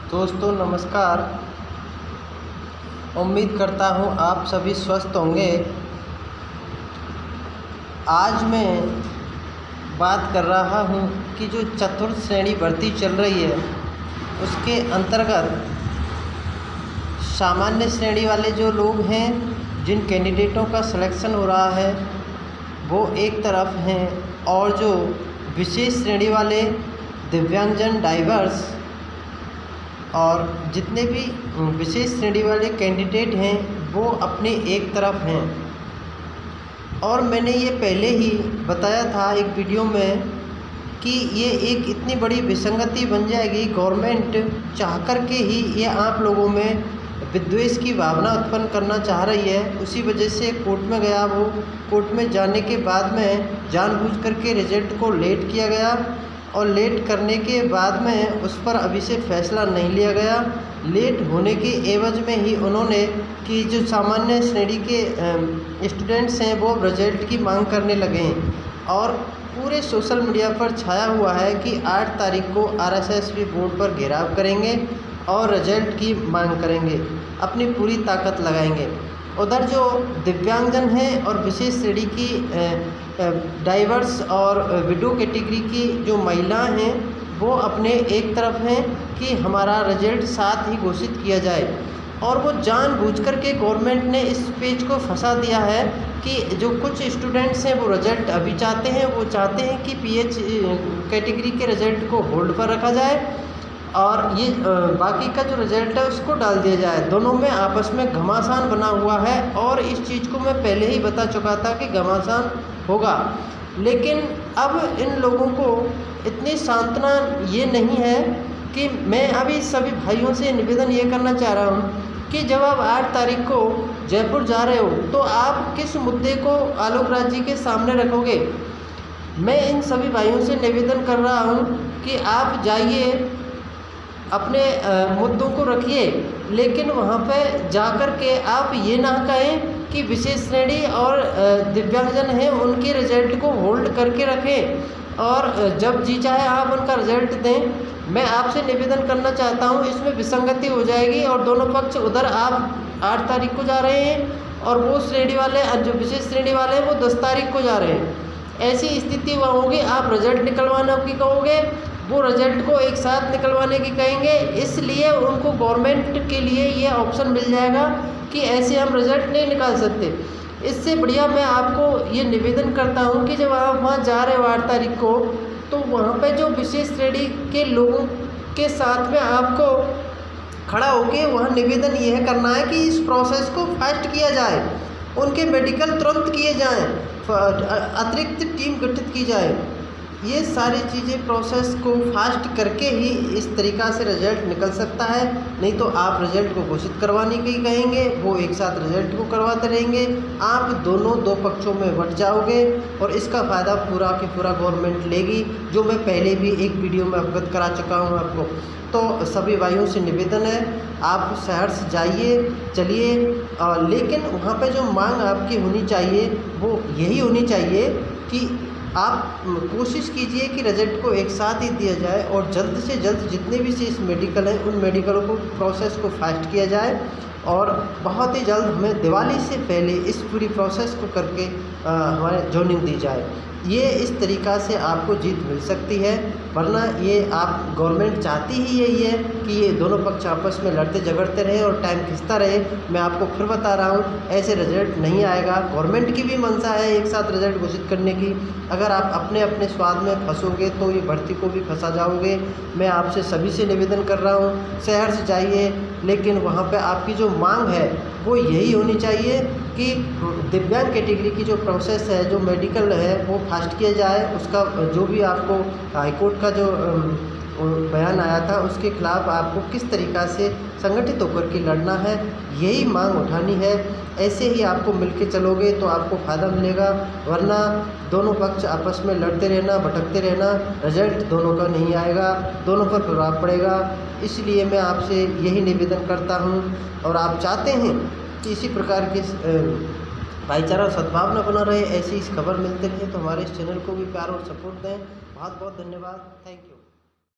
दोस्तों नमस्कार। उम्मीद करता हूँ आप सभी स्वस्थ होंगे। आज मैं बात कर रहा हूँ कि जो चतुर्थ श्रेणी भर्ती चल रही है उसके अंतर्गत सामान्य श्रेणी वाले जो लोग हैं, जिन कैंडिडेटों का सिलेक्शन हो रहा है वो एक तरफ हैं, और जो विशेष श्रेणी वाले दिव्यांगजन, डाइवर्स और जितने भी विशेष श्रेणी वाले कैंडिडेट हैं वो अपने एक तरफ हैं। और मैंने ये पहले ही बताया था एक वीडियो में कि ये एक इतनी बड़ी विसंगति बन जाएगी। गवर्नमेंट चाह कर के ही ये आप लोगों में विद्वेष की भावना उत्पन्न करना चाह रही है। उसी वजह से कोर्ट में गया, वो कोर्ट में जाने के बाद में जानबूझ करके रिजल्ट को लेट किया गया, और लेट करने के बाद में उस पर अभी से फैसला नहीं लिया गया। लेट होने के एवज में ही उन्होंने कि जो सामान्य श्रेणी के स्टूडेंट्स हैं वो रिजल्ट की मांग करने लगे हैं, और पूरे सोशल मीडिया पर छाया हुआ है कि 8 तारीख को आरएसएस बोर्ड पर घेराव करेंगे और रिजल्ट की मांग करेंगे, अपनी पूरी ताकत लगाएंगे। उधर जो दिव्यांगजन हैं और विशेष श्रेणी की डाइवर्स और विडो कैटेगरी की जो महिलाएं हैं वो अपने एक तरफ हैं कि हमारा रिजल्ट साथ ही घोषित किया जाए। और वो जानबूझकर के गवर्नमेंट ने इस पेज को फंसा दिया है कि जो कुछ स्टूडेंट्स हैं वो रिजल्ट अभी चाहते हैं, वो चाहते हैं कि पीएच कैटेगरी के रिजल्ट को होल्ड पर रखा जाए और ये बाकी का जो रिजल्ट है उसको डाल दिया जाए। दोनों में आपस में घमासान बना हुआ है, और इस चीज़ को मैं पहले ही बता चुका था कि घमासान होगा। लेकिन अब इन लोगों को इतनी सांत्वना ये नहीं है कि मैं अभी सभी भाइयों से निवेदन ये करना चाह रहा हूँ कि जब आप 8 तारीख को जयपुर जा रहे हो तो आप किस मुद्दे को आलोक राज जी के सामने रखोगे। मैं इन सभी भाइयों से निवेदन कर रहा हूँ कि आप जाइए, अपने मुद्दों को रखिए, लेकिन वहाँ पे जाकर के आप ये ना कहें कि विशेष श्रेणी और दिव्यांगजन हैं उनके रिजल्ट को होल्ड करके रखें और जब जी चाहे आप उनका रिजल्ट दें। मैं आपसे निवेदन करना चाहता हूँ, इसमें विसंगति हो जाएगी और दोनों पक्ष, उधर आप 8 तारीख को जा रहे हैं और वो श्रेणी वाले, जो विशेष श्रेणी वाले हैं वो 10 तारीख को जा रहे हैं। ऐसी स्थिति वहाँ होगी, आप रिजल्ट निकलवाना की कहोगे, वो रिजल्ट को एक साथ निकलवाने की कहेंगे। इसलिए उनको गवर्नमेंट के लिए ये ऑप्शन मिल जाएगा कि ऐसे हम रिजल्ट नहीं निकाल सकते। इससे बढ़िया मैं आपको ये निवेदन करता हूँ कि जब आप वहाँ जा रहे हो 8 तारीख को, तो वहाँ पे जो विशेष श्रेणी के लोगों के साथ में आपको खड़ा होके वहाँ निवेदन यह करना है कि इस प्रोसेस को फास्ट किया जाए, उनके मेडिकल तुरंत किए जाएँ, अतिरिक्त टीम गठित की जाए। ये सारी चीज़ें प्रोसेस को फास्ट करके ही इस तरीक़ा से रिजल्ट निकल सकता है। नहीं तो आप रिजल्ट को घोषित करवाने के ही कहेंगे, वो एक साथ रिजल्ट को करवाते रहेंगे, आप दो पक्षों में बट जाओगे और इसका फ़ायदा पूरा की पूरा गवर्नमेंट लेगी, जो मैं पहले भी एक वीडियो में अवगत करा चुका हूँ आपको। तो सभी भाइयों से निवेदन है, आप शहर से जाइए, चलिए, लेकिन वहाँ पे जो मांग आपकी होनी चाहिए वो यही होनी चाहिए कि आप कोशिश कीजिए कि रिजल्ट को एक साथ ही दिया जाए और जल्द से जल्द जितने भी शेष मेडिकल हैं उन मेडिकलों को प्रोसेस को फास्ट किया जाए, और बहुत ही जल्द हमें दिवाली से पहले इस पूरी प्रोसेस को करके हमारे जॉइनिंग दी जाए। ये इस तरीक़ा से आपको जीत मिल सकती है, वरना ये आप गवर्नमेंट चाहती ही यही है कि ये दोनों पक्ष आपस में लड़ते झगड़ते रहे और टाइम खिंचता रहे। मैं आपको फिर बता रहा हूँ, ऐसे रिजल्ट नहीं आएगा। गवर्नमेंट की भी मंशा है एक साथ रिजल्ट घोषित करने की। अगर आप अपने अपने स्वाद में फंसोगे तो ये भर्ती को भी फंसा जाओगे। मैं आपसे सभी से निवेदन कर रहा हूँ, शहर से जाइए, लेकिन वहाँ पे आपकी जो मांग है वो यही होनी चाहिए कि दिव्यांग कैटेगरी की जो प्रोसेस है, जो मेडिकल है, वो फास्ट किया जाए। उसका जो भी आपको हाईकोर्ट का जो बयान आया था उसके खिलाफ आपको किस तरीक़ा से संगठित होकर के लड़ना है, यही मांग उठानी है। ऐसे ही आपको मिलके चलोगे तो आपको फ़ायदा मिलेगा, वरना दोनों पक्ष आपस में लड़ते रहना, भटकते रहना, रिजल्ट दोनों का नहीं आएगा, दोनों पर प्रभाव पड़ेगा। इसलिए मैं आपसे यही निवेदन करता हूँ, और आप चाहते हैं कि इसी प्रकार के भाईचारा और सद्भावना बना रहे, ऐसी इस खबर मिलते रहे, तो हमारे इस चैनल को भी प्यार और सपोर्ट दें। बहुत बहुत धन्यवाद, थैंक यू।